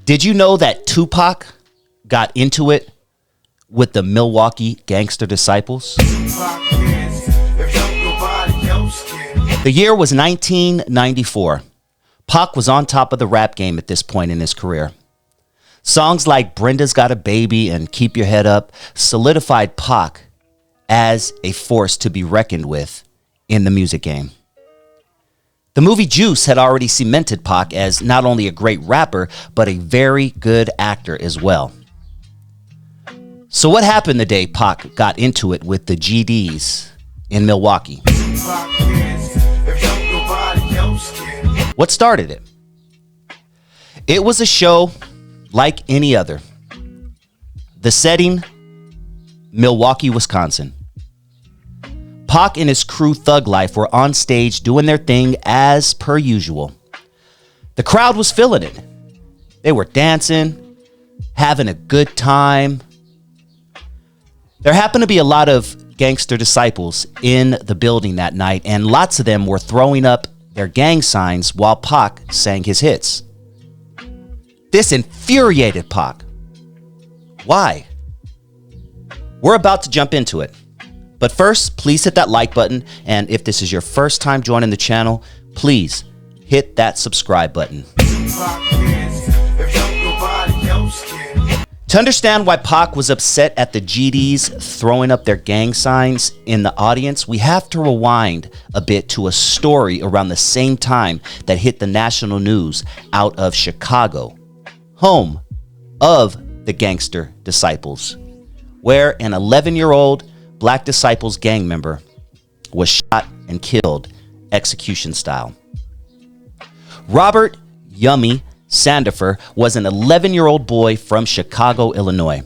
Did you know that Tupac got into it with the Milwaukee Gangster Disciples? The year was 1994. Pac was on top of the rap game at this point in his career. Songs like Brenda's Got a Baby and Keep Your Head Up solidified Pac as a force to be reckoned with in the music game. The movie Juice had already cemented Pac as not only a great rapper, but a very good actor as well. So what happened the day Pac got into it with the GDs in Milwaukee? What started it? It was a show like any other. The setting, Milwaukee, Wisconsin. Pac and his crew Thug Life were on stage doing their thing as per usual. The crowd was feeling it. They were dancing, having a good time. There happened to be a lot of gangster disciples in the building that night, and lots of them were throwing up their gang signs while Pac sang his hits. This infuriated Pac. Why? We're about to jump into it. But first, please hit that like button. And if this is your first time joining the channel, please hit that subscribe button. To understand why Pac was upset at the GDs throwing up their gang signs in the audience, we have to rewind a bit to a story around the same time that hit the national news out of Chicago, home of the Gangster Disciples, where an 11-year-old Black Disciples gang member was shot and killed execution style. Robert Yummy Sandifer was an 11-year-old boy from Chicago, Illinois.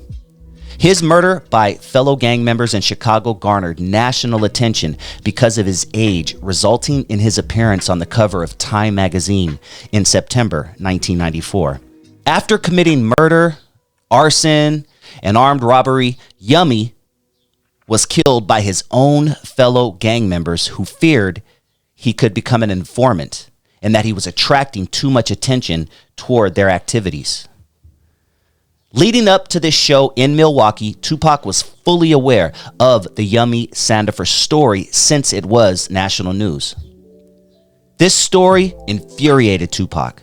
His murder by fellow gang members in Chicago garnered national attention because of his age, resulting in his appearance on the cover of Time magazine in September 1994. After committing murder, arson, and armed robbery, Yummy was killed by his own fellow gang members who feared he could become an informant and that he was attracting too much attention toward their activities. Leading up to this show in Milwaukee, Tupac was fully aware of the Yummy Sandifer story since it was national news. This story infuriated Tupac.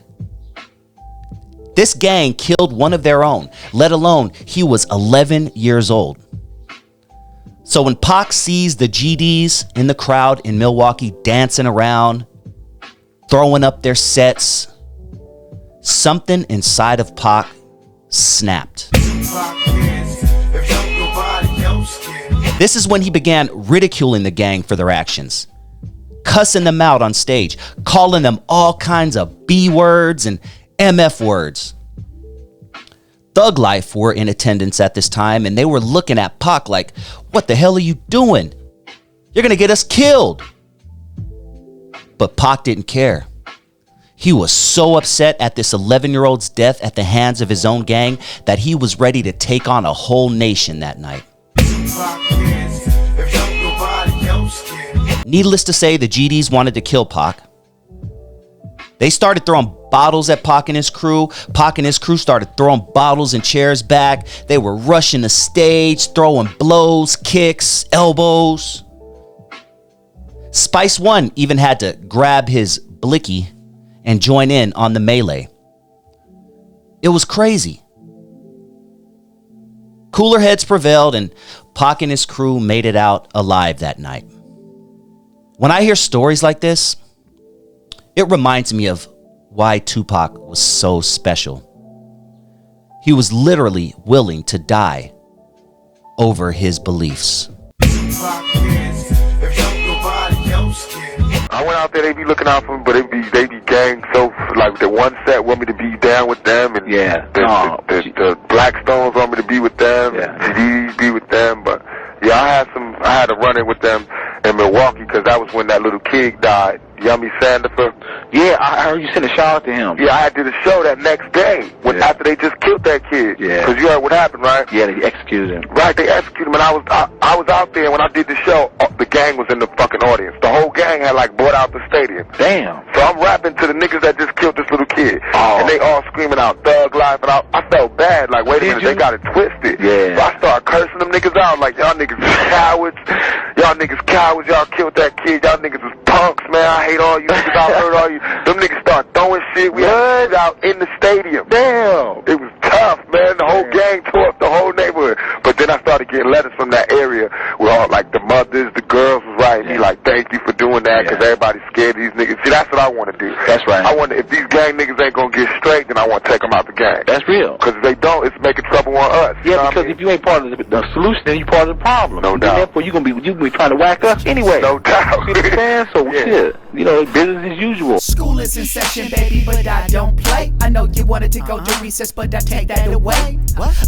This gang killed one of their own, let alone he was 11 years old. So when Pac sees the GDs in the crowd in Milwaukee dancing around, throwing up their sets, something inside of Pac snapped. This is when he began ridiculing the gang for their actions, cussing them out on stage, calling them all kinds of B words and MF words. Thug Life were in attendance at this time, and they were looking at Pac like, what the hell are you doing? You're going to get us killed. But Pac didn't care. He was so upset at this 11-year-old's death at the hands of his own gang that he was ready to take on a whole nation that night. Needless to say, the GDs wanted to kill Pac. They started throwing bottles at Pac and his crew. Pac and his crew started throwing bottles and chairs back. They were rushing the stage, throwing blows, kicks, elbows. Spice One even had to grab his blicky and join in on the melee. It was crazy. Cooler heads prevailed, and Pac and his crew made it out alive that night. When I hear stories like this, it reminds me of why Tupac was so special. He was literally willing to die over his beliefs. I went out there, they be looking out for me, but they be gang, so like the one set want me to be down with them, and the Blackstones want me to be with them, and GDs be with them, but yeah, I had to run in with them in Milwaukee because that was when that little kid died. Yummy Sandifer. Yeah, I heard you sent a shout out to him. Yeah, I had to do the show that next day after they just killed that kid. Yeah. Because you heard what happened, right? Yeah, they executed him. Right, they executed him, and I was out there when I did the show. The gang was in the fucking audience. The whole gang had like bought out the stadium. Damn. So I'm rapping to the niggas that just killed this little kid, and they all screaming out "Thug Life," and I felt bad. Like, wait a minute, they got it twisted. Yeah. So I started cursing them niggas out, like, y'all niggas is cowards. Y'all niggas cowards. Y'all killed that kid. Y'all niggas is punks, man. I hate all you niggas. I heard all you. Them niggas start throwing shit. We had it out in the stadium. Damn. It was tough, man. The whole gang tore up the whole neighborhood. But then I started getting letters from that area where all, like, the mothers, the girls was writing me like, thank you for doing that, because everybody's scared of these niggas. See, that's what I want to do. That's right. I wonder if these gang niggas ain't gonna get straight, then I want to take them out the gang. That's real. Because if they don't, it's making trouble on us. Yeah, because if you ain't part of the solution, then you're part of the problem. No doubt. And therefore, you gonna be trying to whack us anyway. No doubt. See what I'm saying? So shit, you know, business as usual. School is in session, baby, but I don't play. I know you wanted to go to recess, but I take that away.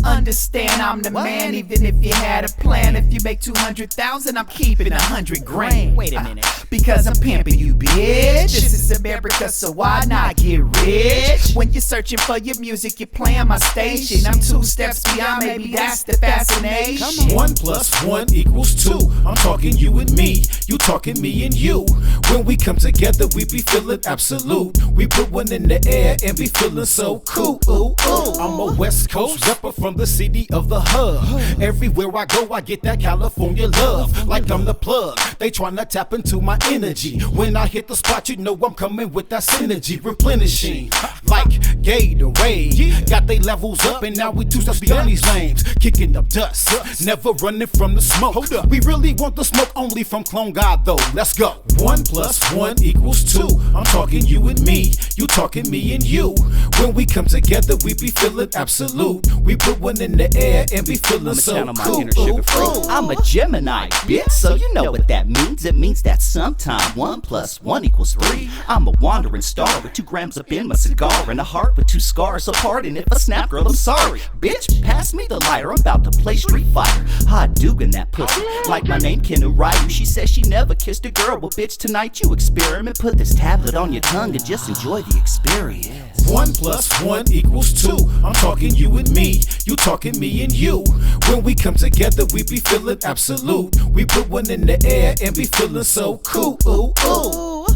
Understand I'm the man, even if you had a plan. If you make 200,000, I'm keeping 100 grand. Wait a minute, because I'm pimping you, bitch. This is America, so why not get rich? When you're searching for your music, you're playing my station. I'm 2 steps beyond, maybe that's the fascination. 1 + 1 = 2. I'm talking you and me, you talking me and you. When we come together, we be feeling absolute. We put one in the air and be feeling so cool. Ooh, ooh. I'm a West Coast rapper from the city of the hub. Everywhere I go, I get that California love. Like I'm the plug, they tryna tap into my energy. When I hit the spot, you know I'm coming with that synergy, replenishing like Gatorade. Got they levels up, and now we 2 steps beyond these lames, kicking up dust, never running from the smoke. Hold up, we really want the smoke only from Clone God though. Let's go. 1 + 1 = 2. I'm talking you and me, you talking me and you. When we come together, we be feeling absolute. We put one in the air and be feeling so cool. I'm a Gemini, bitch, so you know what that means. It means that sometime 1 + 1 = 3. I'm a wandering star with 2 grams up in my cigar and a heart with 2 scars. So pardon if I snap, girl, I'm sorry. Bitch, pass me the lighter, I'm about to play Street Fighter. Hot dugan that pussy, like my name Kenna Ryu. She says she never kissed a girl, well bitch, tonight you experiment. Put this tablet on your tongue and just enjoy the experience. 1 + 1 = 2. I'm talking you and me, you talking me and you. When we come together, we be feeling absolute. We put one in the air and be feeling so cool. Ooh, ooh.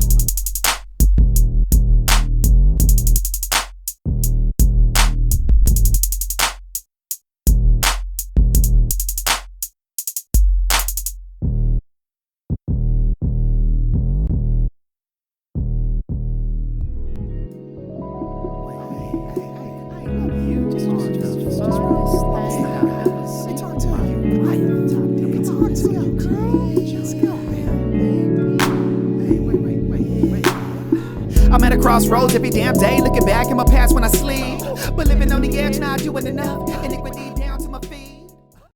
I'm at a crossroads every damn day, looking back at my past when I sleep. But living on the edge, not doing enough. Iniquity